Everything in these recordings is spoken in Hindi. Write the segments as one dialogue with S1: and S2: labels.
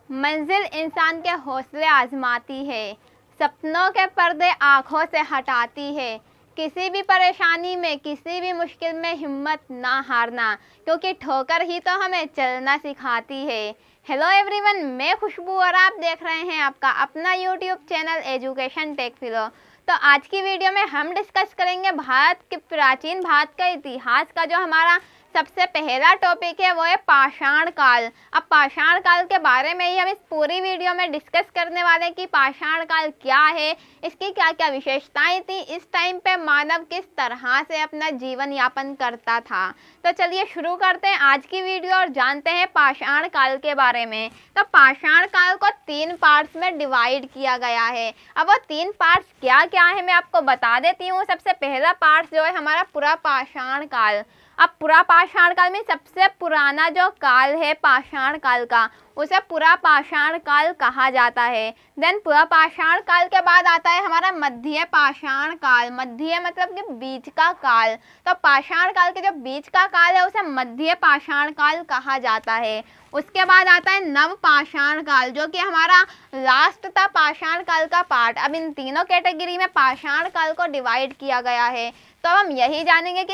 S1: मंजिल इंसान के हौसले आजमाती है, सपनों के पर्दे आँखों से हटाती है। किसी भी परेशानी में, किसी भी मुश्किल में हिम्मत ना हारना, क्योंकि ठोकर ही तो हमें चलना सिखाती है। हेलो एवरीवन, मैं खुशबू और आप देख रहे हैं आपका अपना यूट्यूब चैनल एजुकेशन टेक फिलो। तो आज की वीडियो में हम डिस्कस करेंगे भारत के प्राचीन भारत का इतिहास का जो हमारा सबसे पहला टॉपिक है वो है पाषाण काल। अब पाषाण काल के बारे में ही हम इस पूरी वीडियो में डिस्कस करने वाले हैं कि पाषाण काल क्या है, इसकी क्या क्या विशेषताएं थी, इस टाइम पे मानव किस तरह से अपना जीवन यापन करता था। तो चलिए शुरू करते हैं आज की वीडियो और जानते हैं पाषाण काल के बारे में। तो पाषाण काल को 3 पार्ट्स में डिवाइड किया गया है। अब वो 3 पार्ट्स क्या क्या है मैं आपको बता देती हूँ। सबसे पहला पार्ट जो है हमारा पूरा पाषाण काल। अब पूरा पाषाण काल में सबसे पुराना जो काल है पाषाण काल का, उसे पूरा पाषाण काल कहा जाता है। देन पूरा पाषाण काल के बाद आता है हमारा मध्य पाषाण काल। मध्य मतलब कि बीच का काल। तो पाषाण काल के जो बीच का काल है उसे मध्य पाषाण काल कहा जाता है। उसके बाद आता है नव पाषाण काल, जो कि हमारा लास्ट था पाषाण काल का पार्ट। अब इन तीनों कैटेगरी में पाषाण काल को डिवाइड किया गया है। तो हम यही जानेंगे कि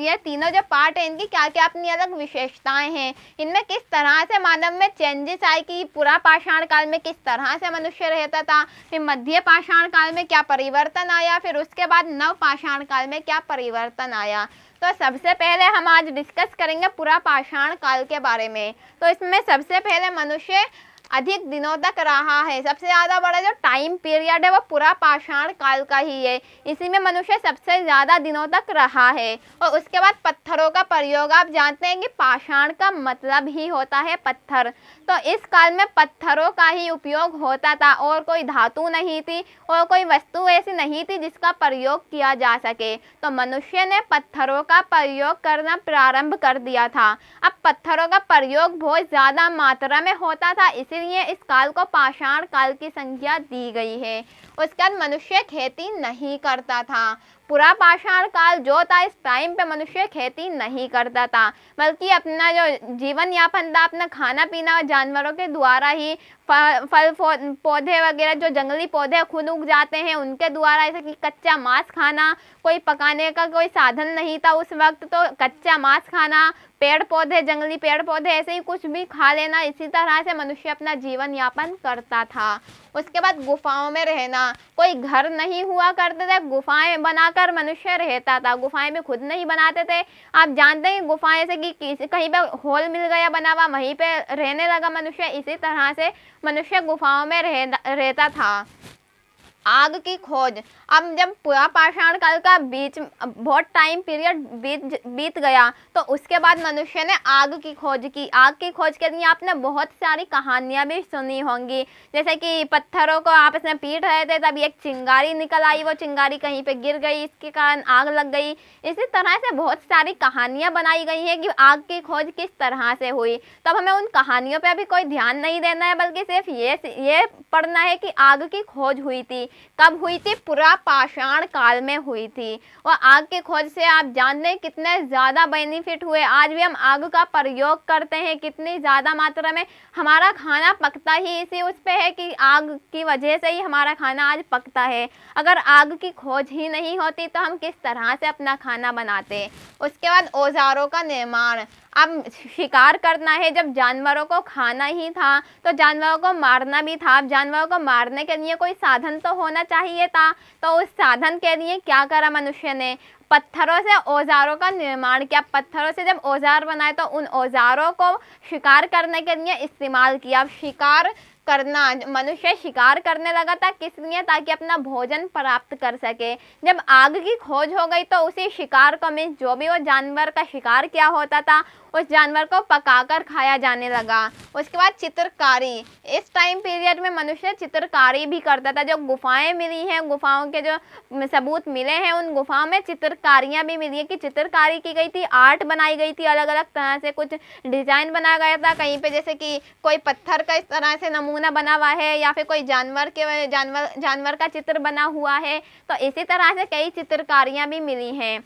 S1: ये तीनों जो पार्ट हैं इनकी क्या क्या अपनी अलग विशेषताएं हैं, इनमें किस तरह से मानव में चेंजेस आए कि पूरा पाषाण काल में किस तरह से मनुष्य रहता था, फिर मध्य पाषाण काल में क्या परिवर्तन आया, फिर उसके बाद नव पाषाण काल में क्या परिवर्तन आया। तो सबसे पहले हम आज डिस्कस करेंगे पूरा पाषाण काल के बारे में। तो इसमें सबसे पहले मनुष्य अधिक दिनों तक रहा है। सबसे ज़्यादा बड़ा जो टाइम पीरियड है वो पूरा पाषाण काल का ही है। इसी में मनुष्य सबसे ज़्यादा दिनों तक रहा है। और उसके बाद पत्थरों का प्रयोग, आप जानते हैं कि पाषाण का मतलब ही होता है पत्थर। तो इस काल में पत्थरों का ही उपयोग होता था, और कोई धातु नहीं थी और कोई वस्तु ऐसी नहीं थी जिसका प्रयोग किया जा सके। तो मनुष्य ने पत्थरों का प्रयोग करना प्रारंभ कर दिया था। अब पत्थरों का प्रयोग बहुत ज़्यादा मात्रा में होता था, इसलिए इस काल को पाषाण काल की संज्ञा दी गई है। उसके बाद मनुष्य खेती नहीं करता था। पूरा पाषाण काल जो था इस टाइम पे मनुष्य खेती नहीं करता था, बल्कि अपना जो जीवन यापन था, अपना खाना पीना और जानवरों के द्वारा ही फल पौधे वगैरह जो जंगली पौधे खुद उग जाते हैं उनके द्वारा, जैसे कि कच्चा मांस खाना, कोई पकाने का कोई साधन नहीं था उस वक्त, तो कच्चा मांस खाना, पेड़ पौधे, जंगली पेड़ पौधे ऐसे ही कुछ भी खा लेना, इसी तरह से मनुष्य अपना जीवन यापन करता था। उसके बाद गुफाओं में रहना, कोई घर नहीं हुआ करते थे, गुफाएं बनाकर मनुष्य रहता था। गुफाएं भी खुद नहीं बनाते थे। आप जानते हैं गुफाएं से कि कहीं पे होल मिल गया बना हुआ, वहीं पे रहने लगा मनुष्य। इसी तरह से मनुष्य गुफाओं में रहता था। आग की खोज, अब जब पूरा पाषाण काल का बहुत टाइम पीरियड बीत गया तो उसके बाद मनुष्य ने आग की खोज की। आग की खोज के लिए आपने बहुत सारी कहानियां भी सुनी होंगी, जैसे कि पत्थरों को आपस में पीट रहे थे, तभी एक चिंगारी निकल आई, वो चिंगारी कहीं पे गिर गई, इसके कारण आग लग गई। इसी तरह से बहुत सारी कहानियां बनाई गई हैं कि आग की खोज किस तरह से हुई। तब हमें उन कहानियों पर अभी कोई ध्यान नहीं देना है, बल्कि सिर्फ ये पढ़ना है कि आग की खोज हुई थी। कब हुई थी? पूरा पाषाण काल में हुई थी। और आग की खोज से आप जानते हैं कितने ज़्यादा बेनिफिट हुए। आज भी हम आग का प्रयोग करते हैं, कितनी ज़्यादा मात्रा में हमारा खाना पकता ही इसी उस पे है कि आग की वजह से ही हमारा खाना आज पकता है। अगर आग की खोज ही नहीं होती तो हम किस तरह से अपना खाना बनाते। उसके बाद औजारों का निर्माण, अब शिकार करना है, जब जानवरों को खाना ही था तो जानवरों को मारना भी था। अब जानवरों को मारने के लिए कोई साधन तो होना चाहिए था, तो उस साधन के लिए क्या करा मनुष्य ने? पत्थरों से औजारों का निर्माण किया। पत्थरों से जब औजार बनाए तो उन औजारों को शिकार करने के लिए इस्तेमाल किया। अब शिकार करना, मनुष्य शिकार करने लगा था किस लिए? ताकि अपना भोजन प्राप्त कर सके। जब आग की खोज हो गई तो उसी शिकार को मीन्स जो भी वो जानवर का शिकार किया होता था उस जानवर को पकाकर खाया जाने लगा। उसके बाद चित्रकारी, इस टाइम पीरियड में मनुष्य चित्रकारी भी करता था। जो गुफाएं मिली हैं, गुफाओं के जो सबूत मिले हैं, उन गुफाओं में चित्रकारियां भी मिली है कि चित्रकारी की गई थी, आर्ट बनाई गई थी, अलग अलग तरह से कुछ डिजाइन बनाया गया था। कहीं पे जैसे कि कोई पत्थर का इस तरह से नमूना बना हुआ है, या फिर कोई जानवर का चित्र बना हुआ है। तो इसी तरह से कई चित्रकारियां भी मिली हैं।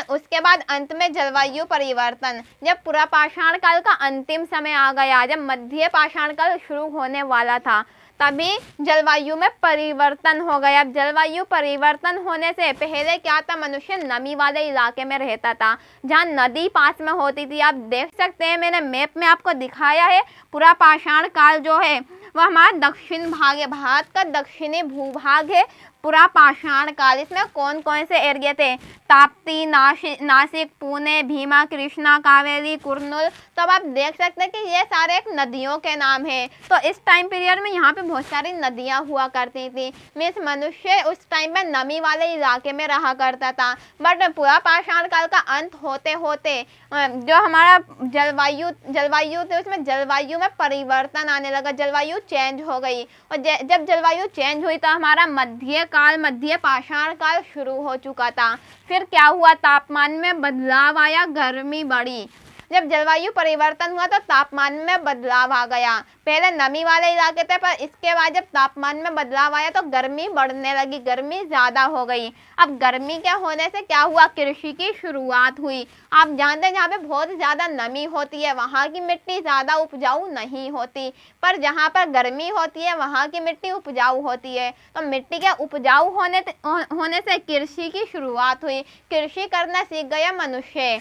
S1: उसके बाद अंत में जलवायु परिवर्तन, जब पूरा पाषाण काल का अंतिम समय आ गया। जब मध्य पाषाण काल शुरू होने वाला था तभी जलवायु में परिवर्तन हो गया। अब जलवायु परिवर्तन होने से पहले क्या था, मनुष्य नमी वाले इलाके में रहता था जहाँ नदी पास में होती थी। आप देख सकते हैं, मैंने मैप में आपको दिखाया है, पूरा पाषाण काल जो है वह हमारा दक्षिण भाग है, भारत का दक्षिणी भूभाग है पूरा पाषाण काल। इसमें कौन कौन से एरिया थे, ताप्ती, नासिक, पुणे, भीमा, कृष्णा, कावेरी, कुर्नूल। तो अब आप देख सकते हैं कि ये सारे एक नदियों के नाम हैं। तो इस टाइम पीरियड में यहाँ पे बहुत सारी नदियाँ हुआ करती थी। मीन्स मनुष्य उस टाइम में नमी वाले इलाके में रहा करता था। बट पूरा पाषाण काल का अंत होते होते जो हमारा जलवायु थी उसमें जलवायु में परिवर्तन आने लगा, जलवायु चेंज हो गई। और जब जलवायु चेंज हुई तो हमारा मध्य पाषाण काल शुरू हो चुका था। फिर क्या हुआ, तापमान में बदलाव आया, गर्मी बढ़ी। जब जलवायु परिवर्तन हुआ तो तापमान में बदलाव आ गया। पहले नमी वाले इलाके थे, पर इसके बाद जब तापमान में बदलाव आया तो गर्मी बढ़ने लगी, गर्मी ज़्यादा हो गई। अब गर्मी के होने से क्या हुआ, कृषि की शुरुआत हुई। आप जानते हैं जहाँ पे बहुत ज़्यादा नमी होती है वहाँ की मिट्टी ज़्यादा उपजाऊ नहीं होती, पर जहाँ पर गर्मी होती है वहाँ की मिट्टी उपजाऊ होती है। तो मिट्टी के उपजाऊ होने से कृषि की शुरुआत हुई। कृषि करना सीख गया मनुष्य।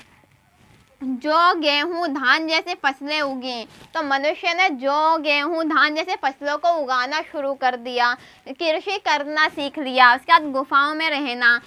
S1: जो गेहूं धान जैसे फसलें उगी तो मनुष्य ने जो गेहूं धान जैसे फसलों को उगाना शुरू कर दिया, कृषि करना सीख लिया। उसके बाद गुफाओं में रहना,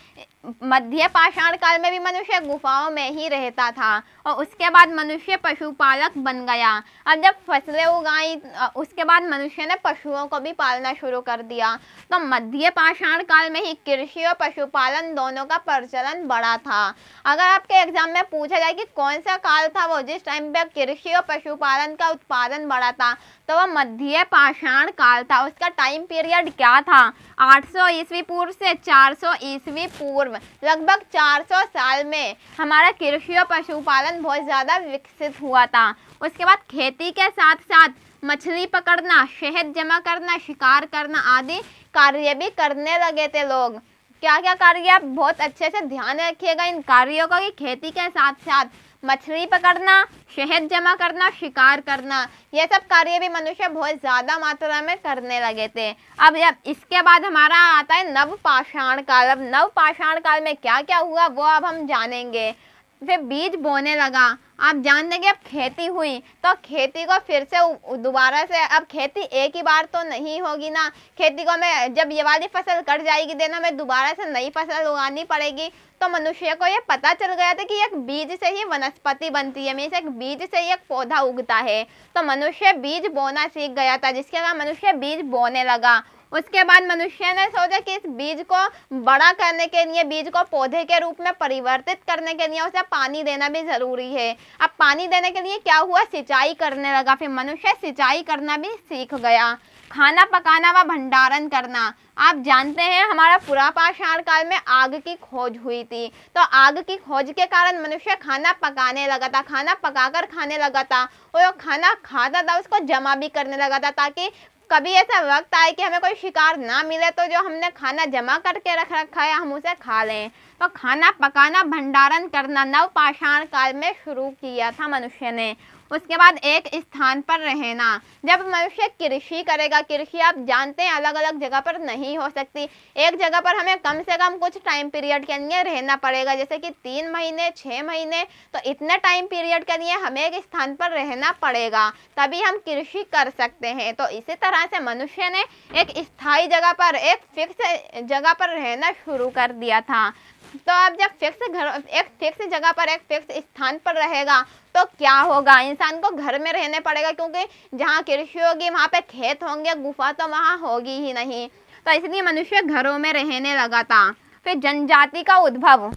S1: मध्य पाषाण काल में भी मनुष्य गुफाओं में ही रहता था। और उसके बाद मनुष्य पशुपालक बन गया। अब जब फसलें उगाई उसके बाद मनुष्य ने पशुओं को भी पालना शुरू कर दिया। तो मध्य पाषाण काल में ही कृषि और पशुपालन दोनों का प्रचलन बढ़ा था। अगर आपके एग्जाम में पूछा जाए कि कौन सा काल था वो जिस टाइम पे कृषि और पशुपालन का उत्पादन बढ़ा था, तो वह मध्य पाषाण काल था। उसका टाइम पीरियड क्या था, 800 ईस्वी पूर्व से 400 ईस्वी पूर्व, लगभग 400 साल में हमारा कृषि और पशुपालन बहुत ज़्यादा विकसित हुआ था। उसके बाद खेती के साथ साथ मछली पकड़ना, शहद जमा करना, शिकार करना आदि कार्य भी करने लगे थे लोग। क्या क्या कार्य, आप बहुत अच्छे से ध्यान रखिएगा इन कार्यों का कि खेती के साथ साथ मछली पकड़ना, शहद जमा करना, शिकार करना, ये सब कार्य भी मनुष्य बहुत ज़्यादा मात्रा में करने लगे थे। अब इसके बाद हमारा आता है नव पाषाण काल। अब नव पाषाण काल में क्या क्या हुआ वो अब हम जानेंगे। फिर बीज बोने लगा। आप जान देंगे अब खेती हुई तो खेती को फिर से दोबारा से, अब खेती एक ही बार तो नहीं होगी ना, खेती को हमें जब ये वाली फसल कट जाएगी देना हमें दोबारा से नई फसल उगानी पड़ेगी। तो मनुष्य को ये पता चल गया था कि एक बीज से ही वनस्पति बनती है, मीन्स एक बीज से ही एक पौधा उगता है। तो मनुष्य बीज बोना सीख गया था, जिसके बाद मनुष्य बीज बोने लगा। उसके बाद मनुष्य ने सोचा कि इस बीज को बड़ा करने के लिए, बीज को पौधे के रूप में परिवर्तित करने के लिए उसे पानी देना भी ज़रूरी है। अब पानी देने के लिए क्या हुआ, सिंचाई करने लगा। फिर मनुष्य सिंचाई करना भी सीख गया। खाना पकाना व भंडारण करना। आप जानते हैं हमारा पूरा पाषाण काल में आग की खोज हुई थी, तो आग की खोज के कारण मनुष्य खाना पकाने लगा था, खाना पकाकर खाने लगा था। और खाना खाता था उसको जमा भी करने लगा था, ताकि कभी ऐसा वक्त आए कि हमें कोई शिकार ना मिले तो जो हमने खाना जमा करके रख रखा है हम उसे खा लें। तो खाना पकाना, भंडारण करना नव पाषाण काल में शुरू किया था मनुष्य ने। उसके बाद एक स्थान पर रहना। जब मनुष्य कृषि करेगा, कृषि आप जानते हैं अलग अलग जगह पर नहीं हो सकती, एक जगह पर हमें कम से कम कुछ टाइम पीरियड के लिए रहना पड़ेगा, जैसे कि 3 महीने 6 महीने। तो इतने टाइम पीरियड के लिए हमें एक स्थान पर रहना पड़ेगा, तभी हम कृषि कर सकते हैं। तो इसी तरह से मनुष्य ने एक स्थायी जगह पर, एक फिक्स जगह पर रहना शुरू कर दिया था। तो अब जब एक फिक्स जगह पर, एक फिक्स स्थान पर रहेगा तो क्या होगा, इंसान को घर में रहने पड़ेगा, क्योंकि जहाँ कृषि होगी वहाँ पे खेत होंगे, गुफा तो वहाँ होगी ही नहीं। तो इसलिए मनुष्य घरों में रहने लगा था। फिर जनजाति का उद्भव।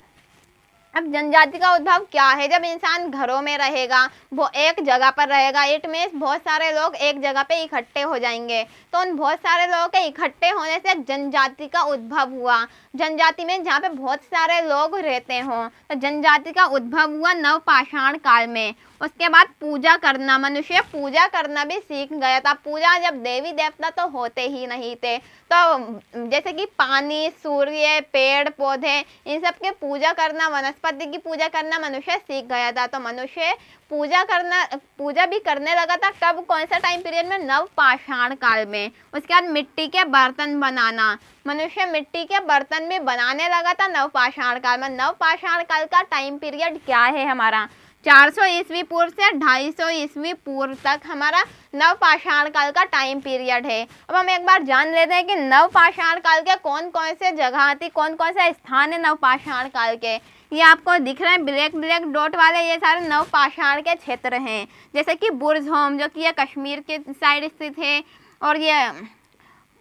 S1: अब जनजाति का उद्भव क्या है, जब इंसान घरों में रहेगा, वो एक जगह पर रहेगा, इट मीन्स बहुत सारे लोग एक जगह पे इकट्ठे हो जाएंगे। तो उन बहुत सारे लोगों के इकट्ठे होने से जनजाति का उद्भव हुआ। जनजाति में जहाँ पे बहुत सारे लोग रहते हों, तो जनजाति का उद्भव हुआ नव पाषाण काल में। उसके बाद पूजा करना, मनुष्य पूजा करना भी सीख गया था। पूजा जब देवी देवता तो होते ही नहीं थे, तो जैसे कि पानी, सूर्य, पेड़ पौधे, इन सब की पूजा करना, वनस्पति की पूजा करना मनुष्य सीख गया था। तो मनुष्य पूजा भी करने लगा था कब, कौन सा टाइम पीरियड में? नवपाषाण काल में। उसके बाद मिट्टी के बर्तन बनाना, मनुष्य मिट्टी के बर्तन भी बनाने लगा था नवपाषाण काल में। नवपाषाण काल का टाइम पीरियड क्या है हमारा? 400 ईस्वी पूर्व से 250 ईस्वी पूर्व तक हमारा नवपाषाण काल का टाइम पीरियड है। अब हम एक बार जान लेते हैं कि नवपाषाण काल के कौन कौन से जगह थी, कौन कौन से स्थान है नवपाषाण काल के। ये आपको दिख रहे हैं ब्लैक ब्लैक डॉट वाले, ये सारे नवपाषाण के क्षेत्र हैं। जैसे कि बुर्ज़होम जो कि ये कश्मीर के साइड स्थित है, और ये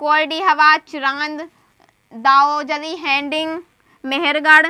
S1: कोल्डी हवा, चिरांद, दाओजली, हैंडिंग, मेहरगढ़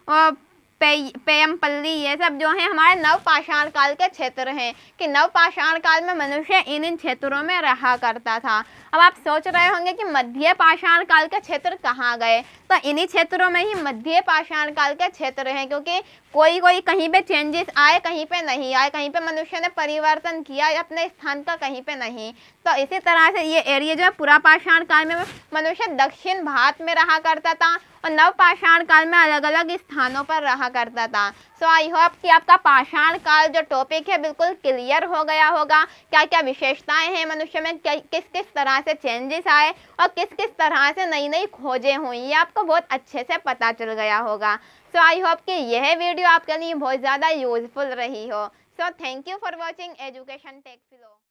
S1: और पेयमपल्ली, ये सब जो है हमारे नवपाषाण काल के क्षेत्र हैं कि नवपाषाण काल में मनुष्य इन क्षेत्रों में रहा करता था। अब आप सोच रहे होंगे कि मध्य पाषाण काल के क्षेत्र कहाँ गए, तो इन्हीं क्षेत्रों में ही मध्य पाषाण काल के क्षेत्र हैं, क्योंकि कोई कहीं पे चेंजेस आए, कहीं पे नहीं आए, कहीं पे मनुष्य ने परिवर्तन किया अपने स्थान का, कहीं पे नहीं। तो इसी तरह से ये एरिया जो है पुरापाषाण काल में मनुष्य दक्षिण भारत में रहा करता था और नवपाषाण काल में अलग अलग स्थानों पर रहा करता था। सो आई होप कि आपका पाषाण काल जो टॉपिक है बिल्कुल क्लियर हो गया होगा। क्या क्या विशेषताएं हैं मनुष्य में, किस किस तरह से चेंजेस आए और किस किस तरह से नई नई खोजें हुई, ये आपको बहुत अच्छे से पता चल गया होगा। सो आई होप कि यह वीडियो आपके लिए बहुत ज़्यादा यूजफुल रही हो। So thank you for watching education tech flow.